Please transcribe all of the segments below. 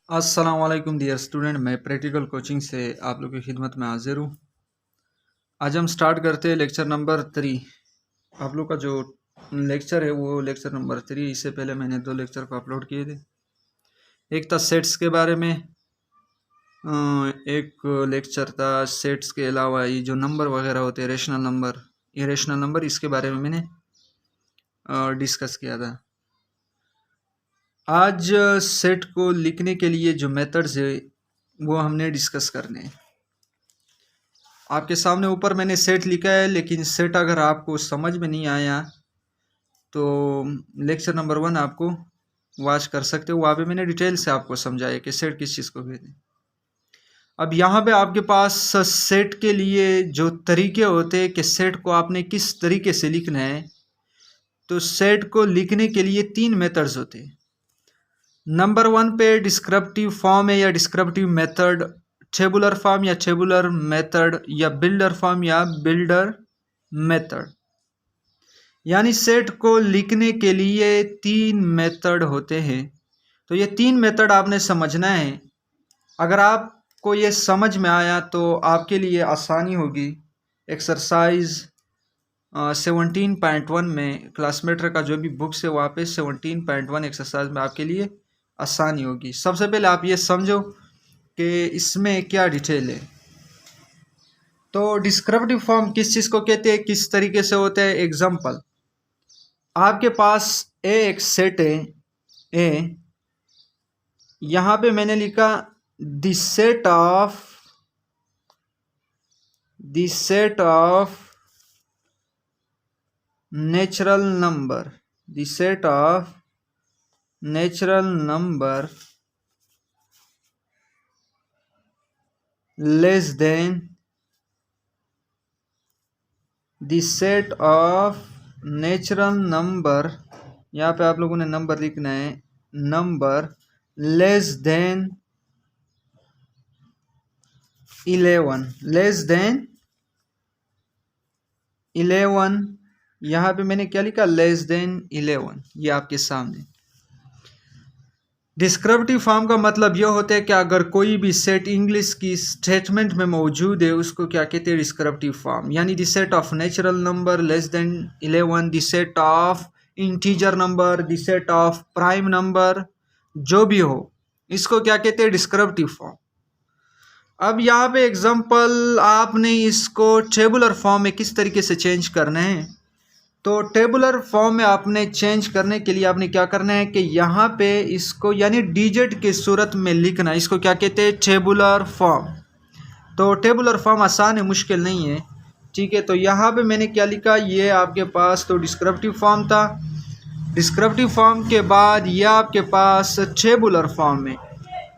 अस्सलाम वालेकुम dear student, मैं प्रैक्टिकल कोचिंग से आप लोग की खिदमत में हाजिर हूँ। आज हम स्टार्ट करते हैं लेक्चर नंबर 3। आप लोग का जो लेक्चर है वो लेक्चर नंबर 3। इससे पहले मैंने 2 लेक्चर को अपलोड किए थे। एक था सेट्स के बारे में, एक लेक्चर था सेट्स के अलावा ये जो नंबर वगैरह होते हैं, रेशनल नंबर, इरेशनल नंबर, इसके बारे में मैंने डिस्कस किया था। आज सेट को लिखने के लिए जो मेथड्स है वो हमने डिस्कस करने हैं। आपके सामने ऊपर मैंने सेट लिखा है, लेकिन सेट अगर आपको समझ में नहीं आया तो लेक्चर नंबर 1 आपको वॉच कर सकते हो। वहाँ पे मैंने डिटेल से आपको समझाया कि सेट किस चीज़ को कहते हैं। अब यहाँ पे आपके पास सेट के लिए जो तरीके होते हैं कि सेट को आपने किस तरीके से लिखना है, तो सेट को लिखने के लिए 3 मेथड्स होते हैं। नंबर 1 पे डिस्क्रिप्टिव फॉर्म है या डिस्क्रिप्टिव मेथड, टेबुलर फॉर्म या टेबुलर मेथड, या बिल्डर फॉर्म या बिल्डर मेथड। यानी सेट को लिखने के लिए 3 मेथड होते हैं। तो ये 3 मेथड आपने समझना है। अगर आपको ये समझ में आया तो आपके लिए आसानी होगी। एक्सरसाइज 17.1 में क्लासमेटर का जो भी बुक्स है वहाँ पे 17.1 एक्सरसाइज में आपके लिए आसानी होगी। सबसे पहले आप ये समझो कि इसमें क्या डिटेल है। तो डिस्क्रिप्टिव फॉर्म किस चीज़ को कहते हैं, किस तरीके से होता है। एग्जाम्पल, आपके पास एक सेट है ए, यहाँ पे मैंने लिखा the set of natural number, the set of natural number less than the set of natural number, यहाँ पे आप लोगों ने नंबर लिखना है, number less than 11, less than 11। यहाँ पे मैंने क्या लिखा, लेस देन 11, ये आपके सामने। डिस्क्रिप्टिव फॉर्म का मतलब यह होता है कि अगर कोई भी सेट इंग्लिश की स्टेटमेंट में मौजूद है उसको क्या कहते हैं, डिस्क्रिप्टिव फॉर्म। यानी the set of natural number less than 11, the set of integer number, the set of prime number, जो भी हो, इसको क्या कहते हैं, डिस्क्रिप्टिव फॉर्म। अब यहाँ पे एग्जांपल, आपने इसको टेबुलर फॉर्म में किस तरीके से चेंज करना है। तो टेबुलर फॉर्म में आपने चेंज करने के लिए आपने क्या करना है कि यहाँ पे इसको यानी डिजिट के सूरत में लिखना, इसको क्या कहते हैं, टेबुलर फॉर्म। तो टेबुलर फॉर्म आसान है, मुश्किल नहीं है, ठीक है। तो यहाँ पे मैंने क्या लिखा, ये आपके पास तो डिस्क्रिप्टिव फॉर्म था। डिस्क्रिप्टिव फॉर्म के बाद ये आपके पास टेबुलर फॉर्म में।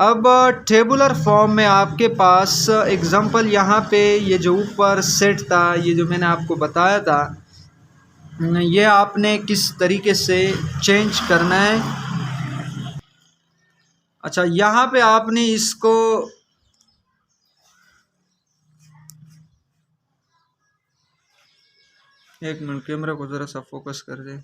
अब टेबुलर फॉर्म में आपके पास एग्जांपल, यहाँ पे ये जो ऊपर सेट था, ये जो मैंने आपको बताया था, ये आपने किस तरीके से चेंज करना है। अच्छा, यहाँ पे आपने इसको एक मिनट, कैमरा को ज़रा सा फोकस कर दे।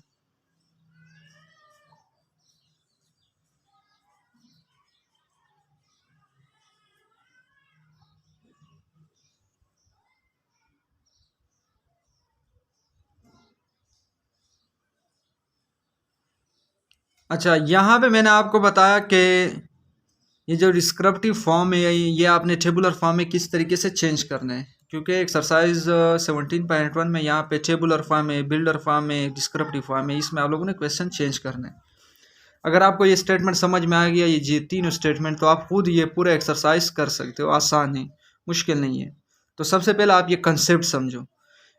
अच्छा, यहाँ पे मैंने आपको बताया कि ये जो डिस्क्रिप्टिव फॉर्म है ये आपने टेबुलर फॉर्म में किस तरीके से चेंज करना है, क्योंकि एक्सरसाइज 17.1 में यहाँ पे टेबुलर फॉर्म है, बिल्डर फॉर्म है, डिस्क्रिप्टिव फॉर्म है, इसमें आप लोगों ने क्वेश्चन चेंज करना है। अगर आपको ये स्टेटमेंट समझ में आ गया, ये 3 स्टेटमेंट, तो आप खुद ये पूरा एक्सरसाइज कर सकते हो। आसान है, मुश्किल नहीं है। तो सबसे पहले आप ये कंसेप्ट समझो।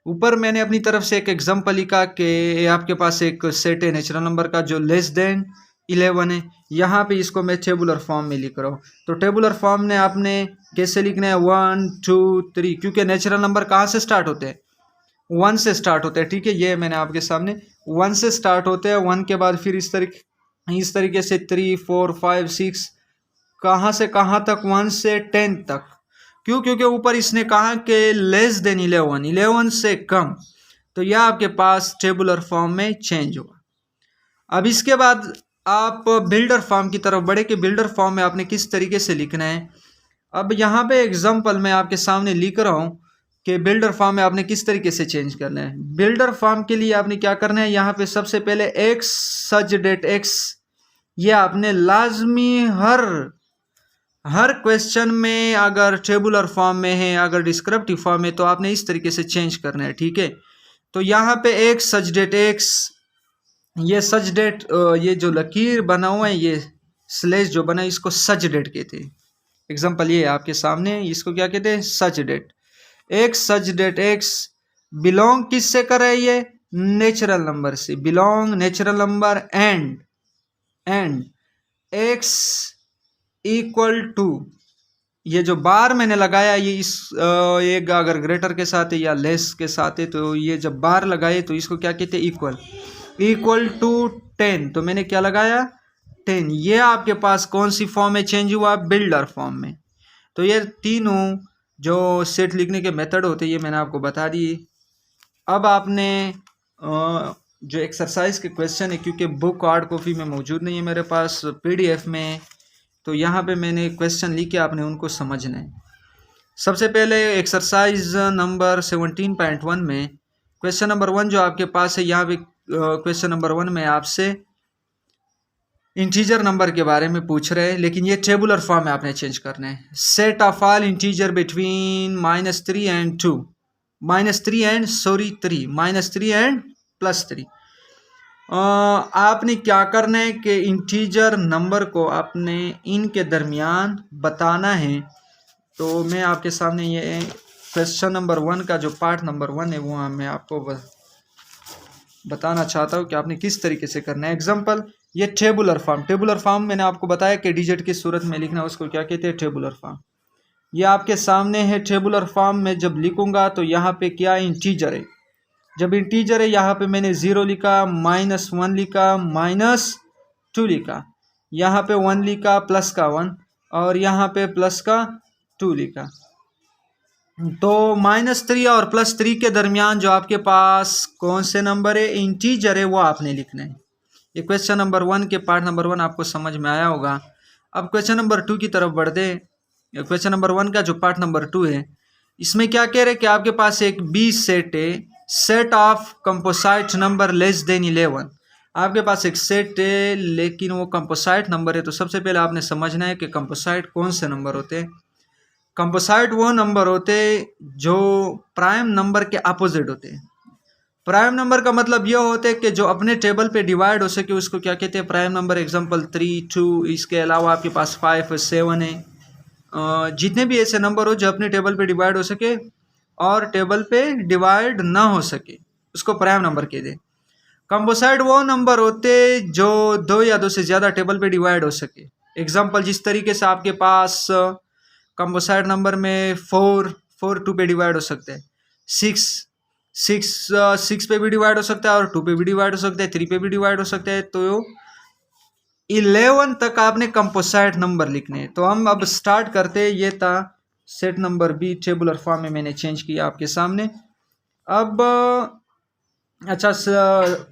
ऊपर मैंने अपनी तरफ से एक एग्जांपल लिखा कि आपके पास एक सेट है नेचुरल नंबर का जो लेस देन 11 है। यहाँ पे इसको मैं टेबुलर फॉर्म में लिख रहा हूँ। तो टेबुलर फॉर्म में आपने कैसे लिखना है, 1 2 3, क्योंकि नेचुरल नंबर कहाँ से स्टार्ट होते हैं, 1 से स्टार्ट होते हैं, ठीक है। ये मैंने आपके सामने 1 से स्टार्ट होते हैं। 1 के बाद फिर इस तरीके से 3 4 5 6, कहाँ से कहाँ तक, 1 से 10 तक। क्यों, क्योंकि ऊपर इसने कहा कि लेस देन 11, 11 से कम। तो यह आपके पास टेबुलर फॉर्म में चेंज हुआ। अब इसके बाद आप बिल्डर फॉर्म की तरफ बढ़े कि बिल्डर फॉर्म में आपने किस तरीके से लिखना है। अब यहाँ पे एग्जांपल मैं आपके सामने लिख रहा हूँ कि बिल्डर फॉर्म में आपने किस तरीके से चेंज करना है। बिल्डर फॉर्म के लिए आपने क्या करना है, यहाँ पे सबसे पहले एक्स सच डेट एक्स, ये आपने लाजमी हर क्वेश्चन में, अगर टेबुलर फॉर्म में है, अगर डिस्क्रिप्टिव फॉर्म में, तो आपने इस तरीके से चेंज करना है, ठीक है। तो यहाँ पे एक्स सच डेट एक्स, ये सच डेट, ये जो लकीर बना हुआ है, ये स्लेश जो बना है, इसको सच डेट कहते हैं। एग्जांपल ये है आपके सामने, इसको क्या कहते हैं, such that. X such that x belong किससे कर रहा है, ये नेचुरल नंबर से, belong natural number and x equal to, ये जो बार मैंने लगाया ये इस एक अगर ग्रेटर के साथ है या लेस के साथ है, तो ये जब बार लगाए तो इसको क्या कहते हैं, इक्वल टू 10, तो मैंने क्या लगाया 10। ये आपके पास कौन सी फॉर्म में चेंज हुआ, बिल्डर फॉर्म में। तो ये तीनों जो सेट लिखने के मेथड होते हैं ये मैंने आपको बता दिए। अब आपने जो एक्सरसाइज के क्वेश्चन है, क्योंकि बुक हार्ड कॉपी में मौजूद नहीं है मेरे पास, PDF में, तो यहाँ पे मैंने क्वेश्चन लिखे, आपने उनको समझना है। सबसे पहले एक्सरसाइज नंबर 17.1 में क्वेश्चन नंबर 1 जो आपके पास है, यहाँ पे क्वेश्चन नंबर 1 में आपसे इंटीजर नंबर के बारे में पूछ रहे हैं, लेकिन ये टेबुलर फॉर्म में आपने चेंज करना है। Set of all integer between -3 and 2, -3 and +3 आपने क्या करना है कि इंटीजर नंबर को आपने इनके दरमियान बताना है। तो मैं आपके सामने ये क्वेश्चन नंबर 1 का जो पार्ट नंबर 1 है वो मैं आपको बताना चाहता हूँ कि आपने किस तरीके से करना है। एग्जांपल, ये टेबुलर फॉर्म मैंने आपको बताया कि डिजिट की सूरत में लिखना, उसको क्या कहते हैं, टेबुलर फॉर्म। ये आपके सामने है। टेबुलर फॉर्म में जब लिखूंगा तो यहाँ पे क्या इंटीजर है, जब इंटीजर है यहाँ पे मैंने 0 लिखा, -1 लिखा, -2 लिखा, यहाँ पे 1 लिखा, प्लस का 1, और यहाँ पे प्लस का 2 लिखा। तो -3 और +3 के दरमियान जो आपके पास कौन से नंबर है, इंटीजर है, वो आपने लिखना है। ये क्वेश्चन नंबर 1 के पार्ट नंबर 1 आपको समझ में आया होगा। अब क्वेश्चन नंबर 2 की तरफ बढ़ते। क्वेश्चन नंबर 1 का जो पार्ट नंबर 2 है, इसमें क्या कह रहे हैं कि आपके पास एक बी सेट है, set of composite number less than 11। आपके पास एक सेट है लेकिन वो कंपोसाइट नंबर है। तो सबसे पहले आपने समझना है कि कंपोसाइट कौन से नंबर होते हैं। कंपोसाइट वो नंबर होते हैं जो प्राइम नंबर के अपोजिट होते हैं। प्राइम नंबर का मतलब ये होता है कि जो अपने टेबल पे डिवाइड हो सके उसको क्या कहते हैं, प्राइम नंबर। एग्जांपल 3, 2, इसके अलावा आपके पास 5, 7 है। जितने भी ऐसे नंबर हो जो अपने टेबल पे डिवाइड हो सके और टेबल पे डिवाइड ना हो सके, उसको प्राइम नंबर कह दे। कंपोसाइट वो नंबर होते जो 2 या 2 से ज़्यादा टेबल पे डिवाइड हो सके। एग्जांपल, जिस तरीके से आपके पास कंपोसाइट नंबर में 4 2 पे डिवाइड हो सकते हैं, 6 पे भी डिवाइड हो सकता है और 2 पे भी डिवाइड हो सकता है, 3 पे भी डिवाइड हो सकता है। तो 11 तक आपने कंपोसाइट नंबर लिखने हैं। तो हम अब स्टार्ट करते हैं। ये था set number B, tabular form में मैंने चेंज किया आपके सामने। अब अच्छा,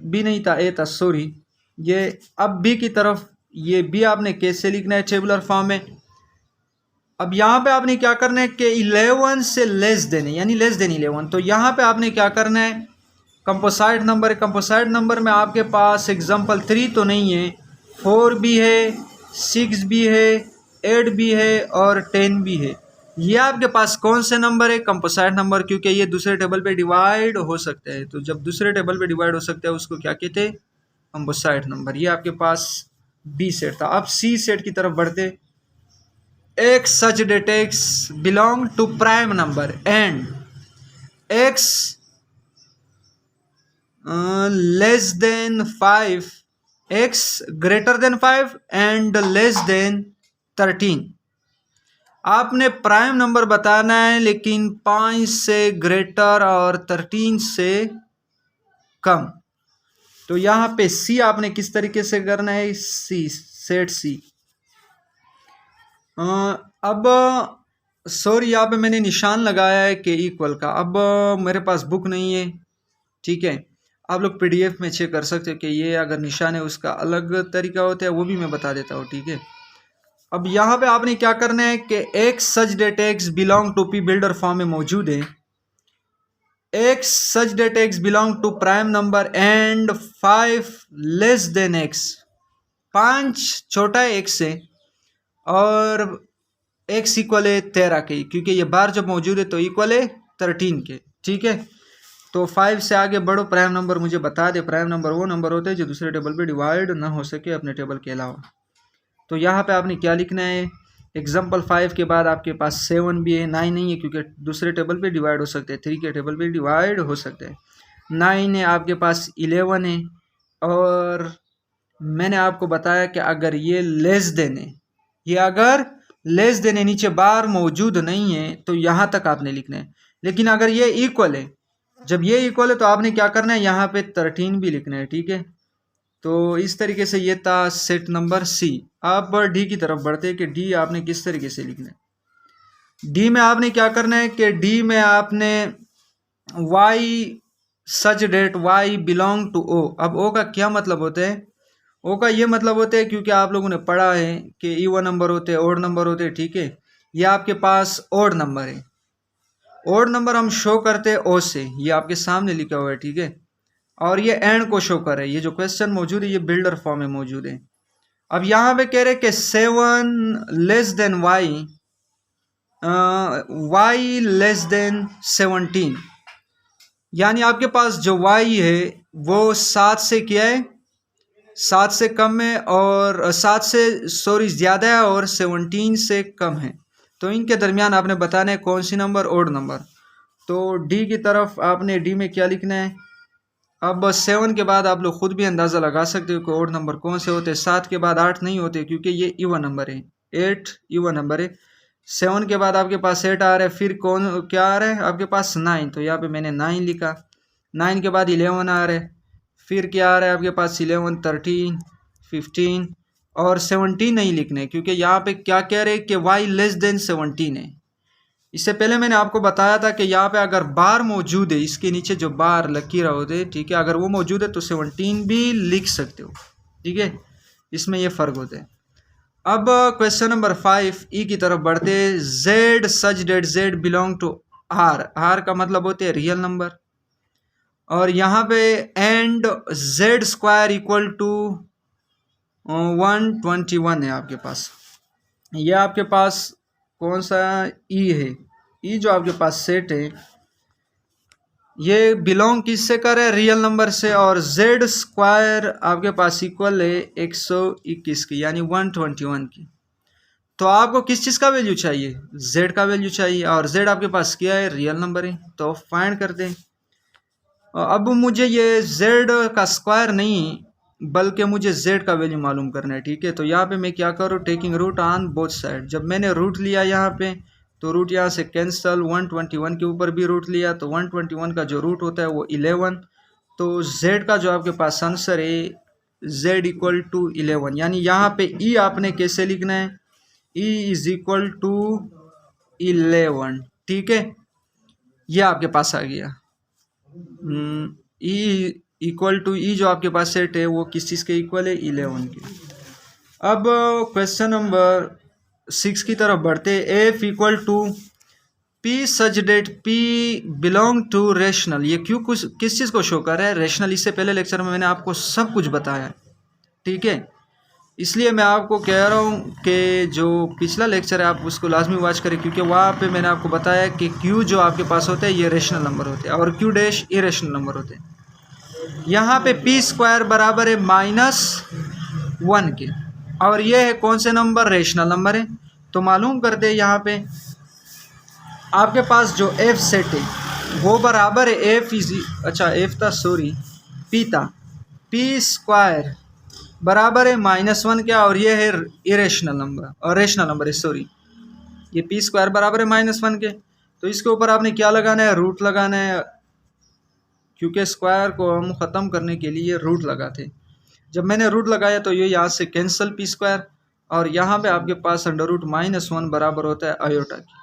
बी नहीं था, ए था, सॉरी। ये अब बी की तरफ, ये बी आपने कैसे लिखना है टेबुलर फॉर्म में। अब यहाँ पे आपने क्या करना है कि 11 से लेस देन है, यानी लेस देन 11। तो यहाँ पे आपने क्या करना है, कंपोसाइट नंबर है, कंपोसाइट नंबर में आपके पास एग्जांपल 3 तो नहीं है, 4 भी है, 6 भी है, 8 भी है और 10 भी है। ये आपके पास कौन से नंबर है, कंपोसाइट नंबर, क्योंकि ये दूसरे टेबल पे डिवाइड हो सकते हैं। तो जब दूसरे टेबल पे डिवाइड हो सकते हैं उसको क्या कहते हैं, कंपोसाइट नंबर। ये आपके पास बी सेट था। अब सी सेट की तरफ बढ़ते। X such that X belong to prime number and X less than 5, X greater than 5 and less than 13। आपने प्राइम नंबर बताना है लेकिन 5 से ग्रेटर और 13 से कम। तो यहाँ पे सी आपने किस तरीके से करना है, सी सेट सी। अब सॉरी, यहाँ पे मैंने निशान लगाया है कि इक्वल का। अब मेरे पास बुक नहीं है, ठीक है। आप लोग PDF में चेक कर सकते हो कि ये अगर निशान है उसका अलग तरीका होता है, वो भी मैं बता देता हूँ, ठीक है। अब यहाँ पे आपने क्या करना है कि एक such that x belongs to P builder form में मौजूद है, x such that x belongs to prime number and 5 less than x, 5 छोटा है x से और x इक्वल है 13 के, क्योंकि ये बार जब मौजूद है तो इक्वल है 13 के, ठीक है। तो 5 से आगे बढ़ो, प्राइम नंबर मुझे बता दे। प्राइम नंबर वो नंबर होते हैं जो दूसरे टेबल पे डिवाइड ना हो सके अपने टेबल के अलावा। तो यहाँ पे आपने क्या लिखना है, एग्जाम्पल 5 के बाद आपके पास 7 भी है, 9 नहीं है क्योंकि दूसरे टेबल पे डिवाइड हो सकते हैं, 3 के टेबल पे डिवाइड हो सकते हैं। 9 है, आपके पास 11 है, और मैंने आपको बताया कि अगर ये लेस देन है, ये अगर लेस देन है, नीचे बार मौजूद नहीं है, तो यहाँ तक आपने लिखना है। लेकिन अगर ये इक्वल है, जब ये इक्वल है तो आपने क्या करना है, यहाँ पे 13 भी लिखना है, ठीक है। तो इस तरीके से ये था सेट नंबर सी। अब डी की तरफ बढ़ते हैं कि डी आपने किस तरीके से लिखना है। डी में आपने क्या करना है कि डी में आपने y such that y belong to O. अब ओ का क्या मतलब होता है, ओ का ये मतलब होता है, क्योंकि आप लोगों ने पढ़ा है कि इवन नंबर होते हैं, ओड नंबर होते हैं, ठीक है। ये आपके पास ओड नंबर है, ओड नंबर हम शो करते हैं ओ से, ये आपके सामने लिखा हुआ है, ठीक है। और ये एंड को शो कर रहा है, ये जो क्वेश्चन मौजूद है ये बिल्डर फॉर्म में मौजूद है। अब यहाँ पे कह रहे कि 7 less than y, y less than 17, यानी आपके पास जो वाई है वो 7 से क्या है, 7 से कम है, और 7 से सॉरी ज़्यादा है और 17 से कम है। तो इनके दरमियान आपने बताना है कौन सी नंबर ओड नंबर। तो डी की तरफ आपने डी में क्या लिखना है। अब 7 के बाद आप लोग खुद भी अंदाज़ा लगा सकते हो कि ओड नंबर कौन से होते हैं। 7 के बाद 8 नहीं होते क्योंकि ये इवन नंबर है, 8 इवन नंबर है। 7 के बाद आपके पास 8 आ रहा है, फिर कौन क्या आ रहा है आपके पास 9, तो यहाँ पे मैंने 9 लिखा। 9 के बाद 11 आ रहा है, फिर क्या आ रहा है आपके पास 11, 13, 15 और 17 नहीं लिखने, क्योंकि यहाँ पे क्या कह रहे हैं कि वाई लेस देन 17 है। इससे पहले मैंने आपको बताया था कि यहाँ पे अगर बार मौजूद है, इसके नीचे जो बार लकीर होते हैं, ठीक है, अगर वो मौजूद है तो 17 भी लिख सकते हो, ठीक है। इसमें ये फ़र्क होता है। अब क्वेश्चन नंबर 5 ई की तरफ बढ़ते। Z such that z belong to R, R का मतलब होते हैं रियल नंबर, और यहाँ पे and z square equal to 121 है आपके पास। ये आपके पास कौन सा ई है, ई जो आपके पास सेट है ये बिलोंग किससे कर है, रियल नंबर से, और जेड स्क्वायर आपके पास इक्वल है 121 की, यानी 121 की। तो आपको किस चीज़ का वैल्यू चाहिए, जेड का वैल्यू चाहिए, और जेड आपके पास क्या है, रियल नंबर है। तो फाइंड करते हैं। अब मुझे ये जेड का स्क्वायर नहीं बल्कि मुझे जेड का वैल्यू मालूम करना है, ठीक है। तो यहाँ पे मैं क्या करूँ, taking root on both side. जब मैंने रूट लिया यहाँ पे तो रूट यहाँ से कैंसिल, 121 के ऊपर भी रूट लिया तो 121 का जो रूट होता है वो 11। तो जेड का जो आपके पास आंसर है जेड इक्वल टू 11, यानी यहाँ पे ई आपने कैसे लिखना है, ई इज इक्वल टू 11, ठीक है। ये आपके पास आ गया। ई इक्वल टू ई जो आपके पास सेट है वो किस चीज़ के इक्वल है, 11 के। अब क्वेश्चन नंबर 6 की तरफ बढ़ते। F equal to p such that p belong to rational, ये क्यों कुछ किस चीज़ को शो कर रहा है, रेशनल। इससे पहले लेक्चर में मैंने आपको सब कुछ बताया है, ठीक है। इसलिए मैं आपको कह रहा हूँ कि जो पिछला लेक्चर है आप उसको लाजमी वॉच करें, क्योंकि वहाँ पे मैंने आपको बताया कि क्यू जो आपके पास होते हैं ये रेशनल नंबर होते हैं और क्यू डैश इरेशनल नंबर होते हैं। यहाँ पे पी स्क्वायर बराबर है -1 के, और ये है कौन से नंबर, रेशनल नंबर है। तो मालूम करते हैं यहाँ पे आपके पास जो एफ सेट है वो बराबर है एफ एफ था सॉरी पी था, पी स्क्वायर बराबर है -1 के, और ये है इरेशनल नंबर और रेशनल नंबर है सॉरी, ये पी स्क्वायर बराबर है -1 के। तो इसके ऊपर आपने क्या लगाना है, रूट लगाना है, क्योंकि स्क्वायर को हम ख़त्म करने के लिए रूट लगाते। जब मैंने रूट लगाया तो ये यहाँ से कैंसिल पी स्क्वायर, और यहाँ पे आपके पास √-1 बराबर होता है आयोटा की।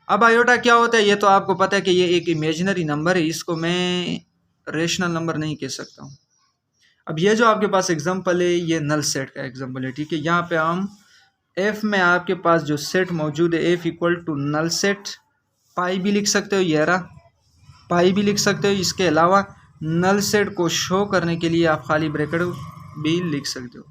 अब आयोटा क्या होता है ये तो आपको पता है कि ये एक इमेजिनरी नंबर है, इसको मैं रेशनल नंबर नहीं कह सकता हूँ। अब ये जो आपके पास एग्जांपल है ये नल सेट का एग्जांपल है, ठीक है। यहाँ पे हम एफ में आपके पास जो सेट मौजूद है F equal to null set, pi भी लिख सकते हो, ये रहा पाई भी लिख सकते हो। इसके अलावा नल सेट को शो करने के लिए आप खाली ब्रैकेट भी लिख सकते हो।